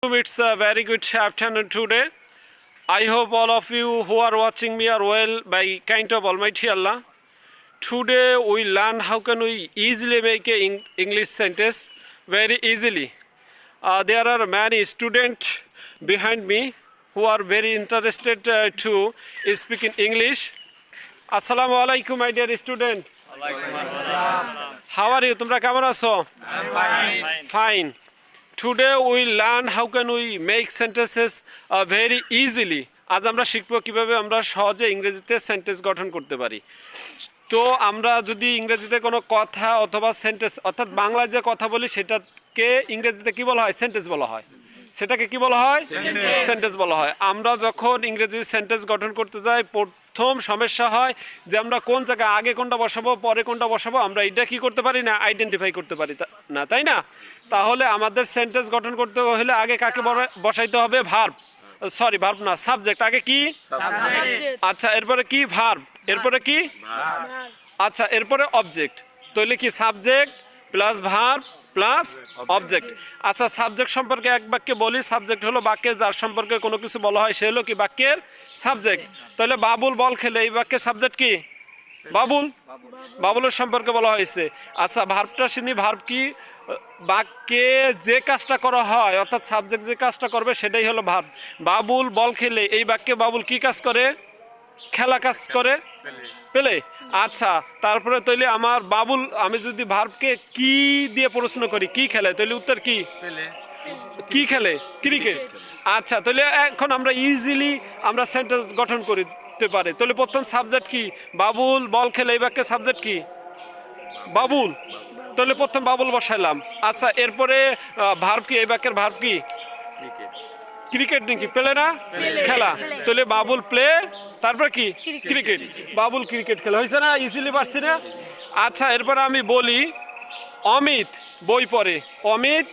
It's a very good afternoon today. I hope all of you who are watching me are well by kind of Almighty Allah. Today we learn how can we easily make a English sentence very easily. There are many students behind me who are very interested to speak in English. Assalamu alaikum my dear student. How are you? তোমরা কেমন আছো? Fine. Today we learn how can we make sentences very easily. আজ আমরা শিখব কিভাবে আমরা সহজে ইংরেজিতে সেন্টেন্স গঠন করতে পারি। তো আমরা যদি ইংরেজিতে কোনো কথা অথবা সেন্টেন্স অর্থাৎ বাংলায় যে কথা বলি সেটাকে ইংরেজিতে কি বলা হয়? সেন্টেন্স বলা হয়। সেটাকে কি বলা হয়? সেন্টেন্স বলা হয়। আমরা যখন ইংরেজি সেন্টেন্স গঠন করতে যাই প্রথম সমস্যা হয় যে আমরা কোন জায়গায় আগে কোনটা বসাবো পরে কোনটা বসাবো আমরা এটা কি করতে পারি না, আইডেন্টিফাই করতে পারি না, তাই না? তাহলে আমাদের সেন্টেন্স গঠন করতে হলে আগে কাকে বসাইতে হবে? ভার্ব। সরি, ভার্ব না, সাবজেক্ট। আগে কি? আচ্ছা, এরপরে কি? ভার্ব। এরপরে কি? আচ্ছা, এরপরে অবজেক্ট। তাহলে কি? Subject plus verb plus object. আচ্ছা, সাবজেক্ট সম্পর্কে এক বাক্যে বলি। সাবজেক্ট হলো বাক্যে যার সম্পর্কে কোনো কিছু বলা হয় সে হলো কি? বাক্যের সাবজেক্ট। তাহলে বাবুল বল খেলে, এই বাক্যের সাবজেক্ট কি? বাবুল। বাবুলের সম্পর্কে বলা হয়েছে। আচ্ছা, ভার্বটা শুনি। ভার্ব কি? বাক্যে যে কাজটা করা হয় অর্থাৎ সাবজেক্ট যে কাজটা করবে সেটাই হলো ভার্ব। বাবুল বল খেলে, এই বাক্যে বাবুল কি কাজ করে? খেলা কাজ করে, পেলে। আচ্ছা, তারপরে তাইলে আমার বাবুল, আমি যদি ভার্বকে কি দিয়ে প্রশ্ন করি কি খেলে, তাহলে উত্তর কি? কি খেলে? ক্রিকেট। আচ্ছা, তাহলে এখন আমরা ইজিলি আমরা সেন্টেন্স গঠন করতে পারি। তাহলে প্রথম সাবজেক্ট কি? বাবুল বল খেলে, এই বাক্যে সাবজেক্ট কি? বাবুল। তাহলে প্রথম বাবুল বসাইলাম। আচ্ছা, এরপরে ভার্ব কি? এই বাক্যের ভার্ব কি? ক্রিকেট নাকি? পেলে না? খেলা। তাহলে বাবুল প্লে, তারপর কি? ক্রিকেট। বাবুল ক্রিকেট খেলা। হয়েছে না? ইজিলি পারছি না? আচ্ছা, এরপরে আমি বলি অমিত বই পড়ে। অমিত।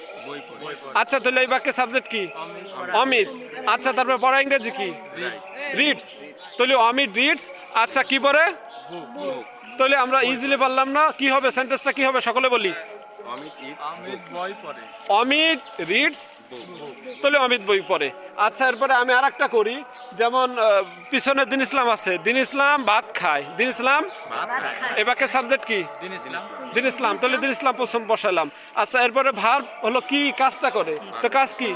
আচ্ছা, তাহলে এই বাক্যে সাবজেক্ট কি? অমিত। আচ্ছা, তারপর পড়া ইংরেজি কি? রিডস। তাহলে অমিত রিডস। আচ্ছা, কি পড়ে? তাহলে আমরা ইজিলি পারলাম না? কি হবে সেন্টেন্সটা? কি হবে সকলে বলি? অমিত রিডস। তাহলে অমিত বই পড়ে। আচ্ছা, এরপরে আমি আর একটা করি, যেমন পিছনে দিন ইসলাম আছে। দিন ইসলাম ভাত খায়। দিন ইসলাম এবারে সাবজেক্ট কি? দিন ইসলাম। তাহলে দিন ইসলাম প্রথম বসালাম। আচ্ছা, এরপরে ভার্ব হলো কি কাজটা করে, তো কাজ কি?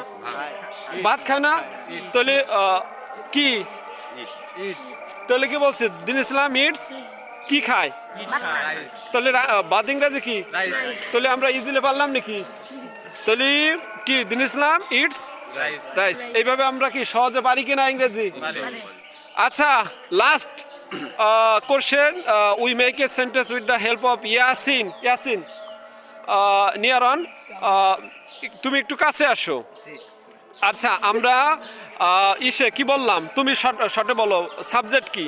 ভাত খায় না? তাহলে কি? তাহলে কি বলছে? দিন ইসলাম ইটস কি খায়? তাহলে বাদ ইংরেজি কি? তাহলে আমরা ইজিলি পারলাম নাকি? তাহলে কি? দিন ইসলাম ইটস রাইস। এইভাবে আমরা কি সহজে পারি কিনা ইংরেজি? আচ্ছা, last question, we make a sentence with the help of Yasin. Yasin, near on, তুমি একটু কাছে আসো। আচ্ছা, আমরা ইসে কি বললাম? তুমি শর্টে বলো সাবজেক্ট কি?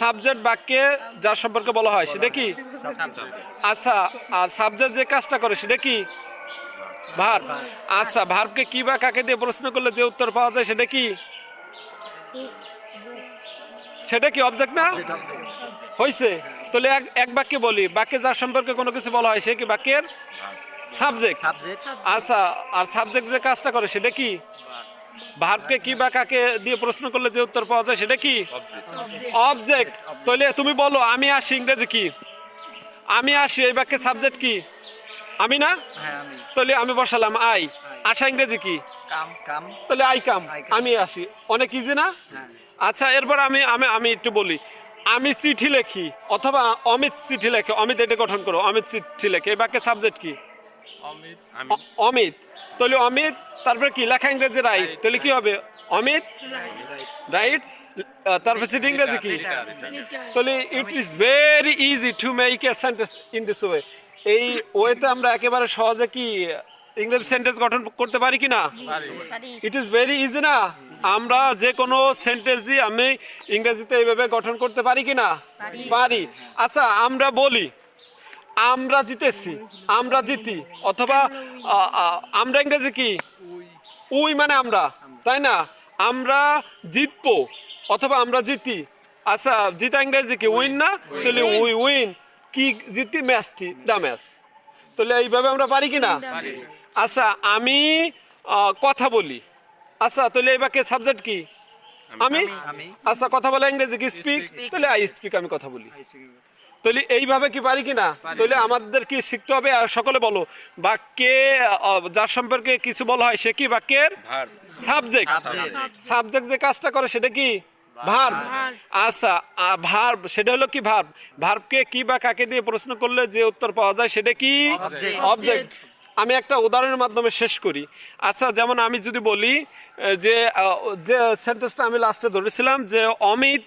সাবজেক্ট বাক্যে যার সম্পর্কে বলা হয় সেটা কি? আচ্ছা, আর সাবজেক্ট যে কাজটা করে সেটা কি? ভার্ব। আচ্ছা, ভার্বকে কি বা কাকে দিয়ে প্রশ্ন করলে যে উত্তর পাওয়া যায় সেটা কি? সেটা কি? অবজেক্ট না? হয়েছে। তাহলে এক বাক্যে বলি, বাক্যে যার সম্পর্কে কোনো কিছু বলা হয় সে কি? বাক্যের সাবজেক্ট। আচ্ছা, আর সাবজেক্ট যে কাজটা করে সেটা কি? ভার্বকে কি বা কাকে দিয়ে প্রশ্ন করলে যে উত্তর পাওয়া যায় সেটা কি? অবজেক্ট। তাহলে তুমি বলো আমি আসি, ইংরেজি কি? আমি আসি, এই বাক্যে সাবজেক্ট কি? আমি না? তাহলে আমি বসালাম আই। আসা ইংরেজি কি? তাহলে আই কাম, আমি আসি। অনেক ইজি না? আচ্ছা, এরপর আমি আমি আমি একটু বলি, আমি চিঠি লেখি অথবা অমিত চিঠি লেখে। অমিত এটা গঠন করো, অমিত চিঠি লেখে, এই বাক্যে সাবজেক্ট কি? অমিত। তাহলে অমিত, তারপরে কি? লেখা ইংরেজি রাইট। তাহলে কি হবে? অমিত রাইটস। তারপরে চিঠি ইংরেজি কি? তাহলে it is very easy to make a sentence in this way. এই ওয়েতে আমরা একেবারে সহজে কি ইংরেজি সেন্টেন্স গঠন করতে পারি কি না? ইট ইজ ভেরি ইজি না? আমরা যে কোনো সেন্টেন্স দিয়ে আমি ইংরেজিতে এইভাবে গঠন করতে পারি কি না? পারি। আচ্ছা, আমরা বলি আমরা জিতেছি, আমরা জিতি, অথবা আমরা ইংরেজি কি? উই মানে আমরা, তাই না? আমরা জিতবো অথবা আমরা জিতি। আচ্ছা, জিতা ইংরেজি কি? উইন না? তাহলে উই উইন। কি জিতি? ম্যাচটি, দ্য ম্যাচ। তাহলে এইভাবে আমরা পারি কি না? আচ্ছা, আমি কথা বলি। আচ্ছা তাহলে এই বাক্যের সাবজেক্ট কি? আমি। আচ্ছা কথা বলা ইংরেজি কি? স্পিক। তাহলে আই স্পিক, আমি কথা বলি। তাহলে এইভাবে কি পারি কিনা? তাহলে আমাদের কি শিখতে হবে? আর সকলে বলো, বাক্যে যার সম্পর্কে কিছু বলা হয় সে কি বাক্যের সাবজেক্ট। সাবজেক্ট যে কাজটা করে সেটা কি? ভার্ব। আচ্ছা ভার্ব সেটা হলো কি? ভার্ব। ভার্বকে কি বা কাকে দিয়ে প্রশ্ন করলে যে উত্তর পাওয়া যায় সেটা কি? অবজেক্ট। আমি একটা উদাহরণের মাধ্যমে শেষ করি। আচ্ছা যেমন আমি যদি বলি যে যে সেন্টেন্সটা আমি লাস্টে ধরেছিলাম যে অমিত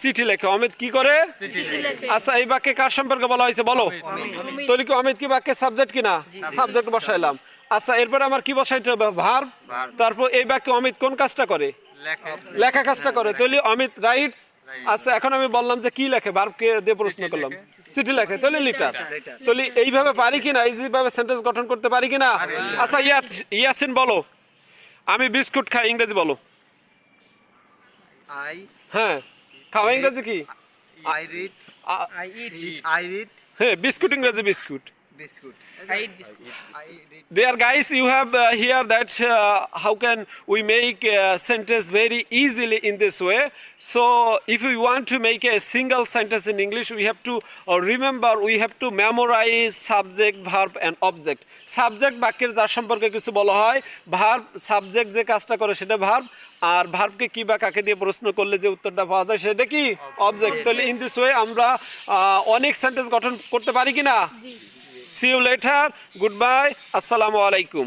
চিঠি লেখে। অমিত কি করে? আচ্ছা এই বাক্যে কার সম্পর্কে বলা হয়েছে বলো? তাহলে কি অমিত কি বাক্যের সাবজেক্ট কিনা? সাবজেক্ট বসাইলাম। আচ্ছা এরপরে আমার কি বসাইতে হবে? ভার্ব। তারপর এই বাক্যে অমিত কোন কাজটা করে? লেখা কাজটা করে। তাহলে অমিত রাইটস। আচ্ছা এখন আমি বললাম যে কি লেখে, ভার্বকে দিয়ে প্রশ্ন করলাম, চিঠি লেখে, তাহলে লিটার। তাহলে এইভাবে পারি কিনা? এইভাবে সেন্টেন্স গঠন করতে পারি কিনা? আচ্ছা ইয়াসিন বলো, আমি বিস্কুট খাই, ইংরেজি বলো। আই হ্যাঁ খাওয়া ইংরেজি কি? I read I eat. I read হ্যাঁ বিস্কুট ইংরেজি biscuit. Biscuit I eat biscuit. I read There guys, you have here that how can we make a sentence very easily in this way. So if we want to make a single sentence in English, we have to remember, we have to memorize subject, verb and object. Subject বাক্যের যার সম্পর্কে কিছু বলা হয়, verb subject যে কাজটা করে সেটা ভার্ব, আর ভার্বকে কি বা কাকে দিয়ে প্রশ্ন করলে যে উত্তরটা পাওয়া যায় সেটা কি? অবজেক্ট। তাহলে ইন দিস ওয়ে আমরা অনেক সেন্টেন্স গঠন করতে পারি কিনা? See you later. Goodbye. Assalamu alaikum.